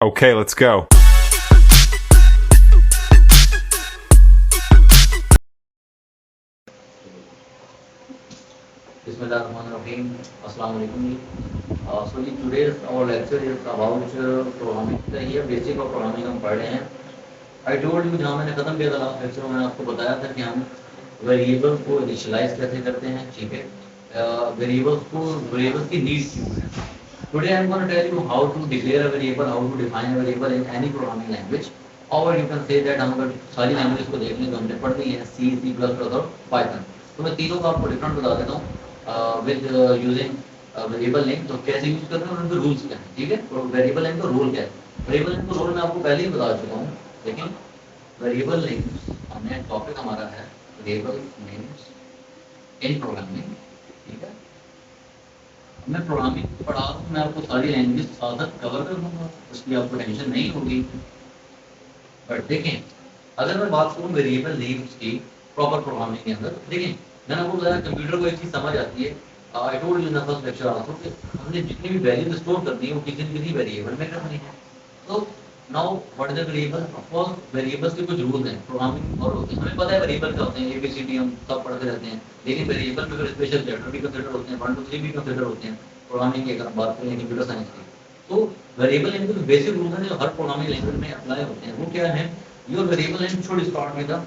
Okay, let's go. Bismillahirrahmanirrahim. Assalamu alaikum. So today's our lecture is about programming. तो ये basic of programming हम पढ़ रहे हैं. आई टोल्ड यू, जहाँ मैंने खत्म किया था लास्ट लेक्चर में, मैंने आपको बताया था कि हम वेरिएबल्स को इनिशियलाइज कैसे करते हैं. ठीक है, वेरिएबल्स की नीड क्यों है. Today I am gonna tell you how to declare a variable, how to define a variable in any programming language. और यू कैन से दैट हम अगर सारी लैंग्वेज को देख लें तो हमने पढ़ ली है सी, सी प्लस प्लस और पाइथन. तो मैं तीनों का आपको डिफरेंट बता देता हूँ विद यूजिंग वेरिएबल नेम. तो कैसे यूज करते हैं और उनके रूल्स क्या हैं. ठीक है, तो वेरिएबल नेम का रोल क्या है. वेरिएबल नेम का रोल मैं आपको पहले ही बता चुका हूँ, लेकिन वेरिएबल नेम्स हमने टॉपिक हमारा है वेरिएबल नेम्स इन प्रोग्रामिंग. ठीक है, मैं प्रोग्रामिंग पढ़ा रहा हूँ, मैं आपको सारी लैंग्वेज साथ साथ कवर कर दूंगा, उसकी आपको टेंशन नहीं होगी. बट देखें, अगर मैं बात करूँ वेरिएबल नेम्स की प्रॉपर प्रोग्रामिंग के अंदर, देखें मैंने आपको बताया कंप्यूटर को एक चीज़ समझ आती है. I told you in the first lecture also कि हमने जितनी भी वैल्यू स्टोर करनी है वो किसी न किसी वेरिएबल में करनी है. तो now what is the variable. Of course variables के कुछ रूल्स हैं प्रोग्रामिंग और होते हैं. हमें पता है वेरिएबल क्या होते हैं, एबीसीडी हम सब पढ़ते रहते हैं. लेकिन वेरिएबल में स्पेशल कैरेक्टर भी कंसीडर होते हैं, 1 2 3 भी कंसीडर होते हैं प्रोग्रामिंग की, अगर हम बात करें कंप्यूटर साइंस की. तो वेरिएबल यानी कि बेसिक रूल है जो हर प्रोग्रामिंग लैंग्वेज में अप्लाई होते हैं. वो क्या है, your variable name should start with the,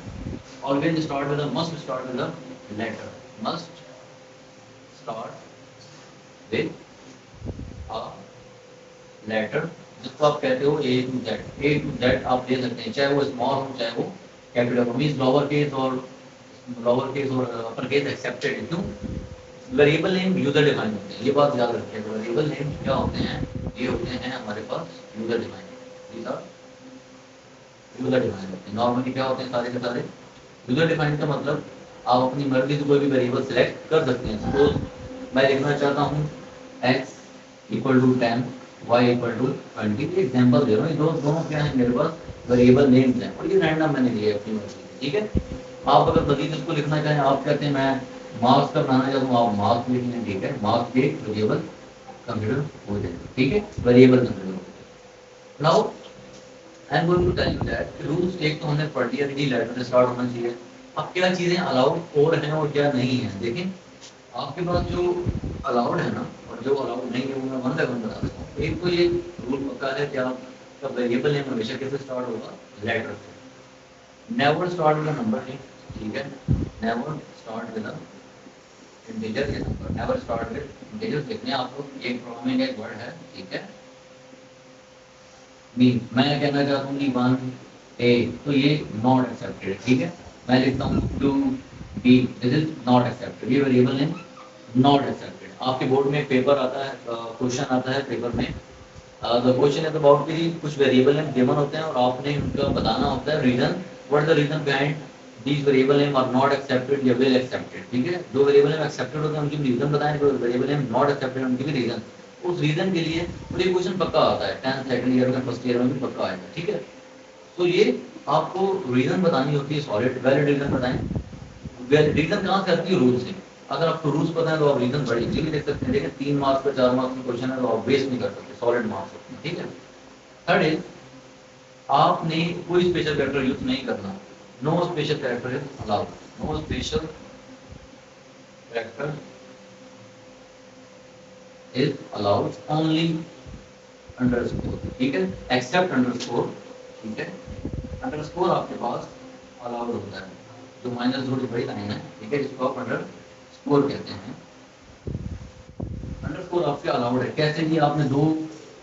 always start with the, must start with the letter, must start with a letter, जिसको आप कहते हो A to Z. A to Z आप दे सकते हैं, चाहे वो स्मॉल हो चाहे वो कैपिटल हो. मीन्स लोअर केस और अपर केस एक्सेप्टेड है. क्यों, वेरिएबल नेम यूजर डिफाइन होते हैं, ये बात याद रखिए. वेरिएबल नेम क्या होते हैं, ये होते हैं हमारे पास user define. these are user define होते हैं. नॉर्मली क्या होते हैं, सारे के सारे यूजर डिफाइन. का मतलब आप अपनी मर्जी से कोई भी वेरिएबल सिलेक्ट कर सकते हैं. सपोज मैं लिखना चाहता हूँ x equal to 10, y equal to 20. Example दे रहा हूँ, ये दोनों क्या है मेरे पास वेरिएबल नेम्स हैं और ये रैंडम मैंने लिए अपनी मर्जी से. ठीक है, आप अगर मजीद इसको लिखना चाहें, आप कहते हैं मैं मार्क्स का बनाना चाहता हूँ, आप मार्क्स लिख लें. ठीक है, मार्क्स के वेरिएबल कंसिडर हो जाएगा. ठीक है, वेरिएबल कंसिडर हो जाएगा. Now I am going to tell you that rules एक तो हमने पढ़ लिया कि लेटर से स्टार्ट होना चाहिए. अब क्या चीज़ें अलाउड और हैं और क्या नहीं है. देखें, आपके पास जो अलाउड है ना और जो अलाउड नहीं है वो मैं वन बाय वन बता देता हूँ. एक तो ये रूल पक्का है कि आपका वेरिएबल नेम हमेशा कैसे स्टार्ट होगा, लेटर से. Never start with number name. ठीक है, नेवर स्टार्ट विद इंटीजर या number. Never start with integer. देखने आप लोग एक प्रोग्रामिंग का एक वर्ड है. ठीक है, मीन मैं कहना चाहता हूँ कि 1 ए, तो ये नॉट एक्सेप्टेड. ठीक है, मैं लिखता हूँ 2 B, this is not accepted. ये वेरिएबल नेम नॉट एक्सेप्टेड. आपके बोर्ड में पेपर आता है, क्वेश्चन आता है पेपर में. द क्वेश्चन इज अबाउट कि कुछ वेरिएबल नेम गिवन होते हैं और आपने उनका बताना होता है reason. What is the reason behind these variable name are not accepted या विल एक्सेप्टेड. ठीक है, जो वेरिएबल नेम एक्सेप्टेड होते हैं उनकी रीजन बताएं, जो वेरिएबल नेम नॉट एक्सेप्टेड उनकी भी रीजन. उस रीजन के लिए और ये क्वेश्चन पक्का आता है 10th सेकंड ईयर में, फर्स्ट ईयर में भी पक्का आएगा. ठीक है, तो ये आपको रीजन बतानी होती है, सॉलिड वैलिड रीजन बताएं. रीजन कहाँ से आती है, रूल से. अगर आपको रूल्स पता है तो आप रीजन बड़ी इजीली देख सकते हैं. लेकिन 3 मार्क्स का 4 मार्क्स का क्वेश्चन है तो आप वेस्ट नहीं कर सकते, सॉलिड मार्क्स होते हैं. ठीक है, थर्ड इज आपने कोई स्पेशल कैरेक्टर यूज नहीं करना. No special character is allowed. No special character is allowed, only underscore. ठीक है, एक्सेप्ट अंडरस्कोर. ठीक है, अंडरस्कोर आपके पास अलाउड होता है, जो माइनस थोड़ी बड़ी लाइन है. ठीक है, जिसको आप अंडरस्कोर कहते हैं. अंडरस्कोर आपके अलाउड है. कैसे कि आपने दो,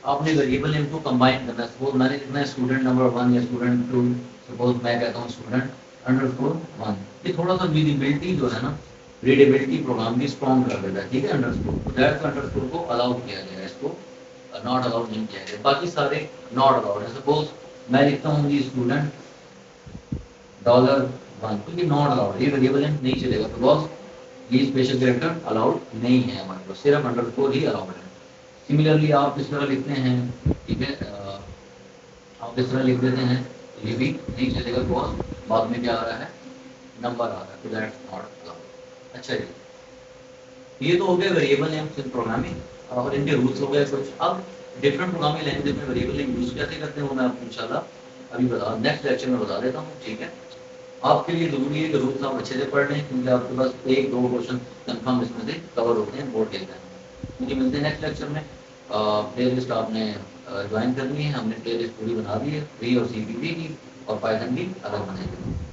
आपने वेरिएबल नेम को कंबाइन करना है. सपोज मैंने लिखना है स्टूडेंट नंबर 1 या स्टूडेंट 2. सपोज मैं कहता हूँ स्टूडेंट अंडरस्कोर 1. ये थोड़ा सा विजिबिलिटी जो है ना, रीडेबिलिटी प्रोग्राम की स्ट्रॉन्ग कर देता है. ठीक है, अंडरस्कोर, तो दैट्स अंडरस्कोर को अलाउ किया गया है, इसको नॉट अलाउड नहीं किया गया. बाकी सारे नॉट अलाउड है. सपोज मैं लिखता हूँ जी स्टूडेंट $1, तो ये नॉट अलाउड, ये वेरिएबल नेम नहीं चलेगा बिकॉज ये स्पेशल कैरेक्टर अलाउड नहीं है हमारे पास, सिर्फ अंडरस्कोर ही अलाउड है. सिमिलरली आप इस तरह लिखते हैं. ठीक है, आप इस तरह लिख देते हैं, ये भी नहीं चलेगा बिकॉज बाद में क्या आ रहा है, नंबर आ रहा है, तो दैट्स नॉट अलाउड. अच्छा जी, ये तो हो गया वेरिएबल नेम इन प्रोग्रामिंग और इनके रूल्स हो गए कुछ. अब डिफरेंट प्रोग्रामिंग लैंग्वेज में वेरिएबल यूज कैसे करते हैं वो मैं आपको इंशाल्लाह अभी बता नेक्स्ट लेक्चर में बता देता हूँ, ठीक है। आपके लिए जरूरी है कि रूल्स आप अच्छे से पढ़ लें, क्योंकि आपके पास एक दो क्वेश्चन कंफर्म इसमें से कवर होते हैं बोर्ड के एग्जाम में। मुझे मिलते हैं नेक्स्ट लेक्चर में। प्ले लिस्ट आपने ज्वाइन करनी है, हमने प्ले लिस्ट पूरी बना दी है, वी और CPP की और पाइथन की अलग बनाई है।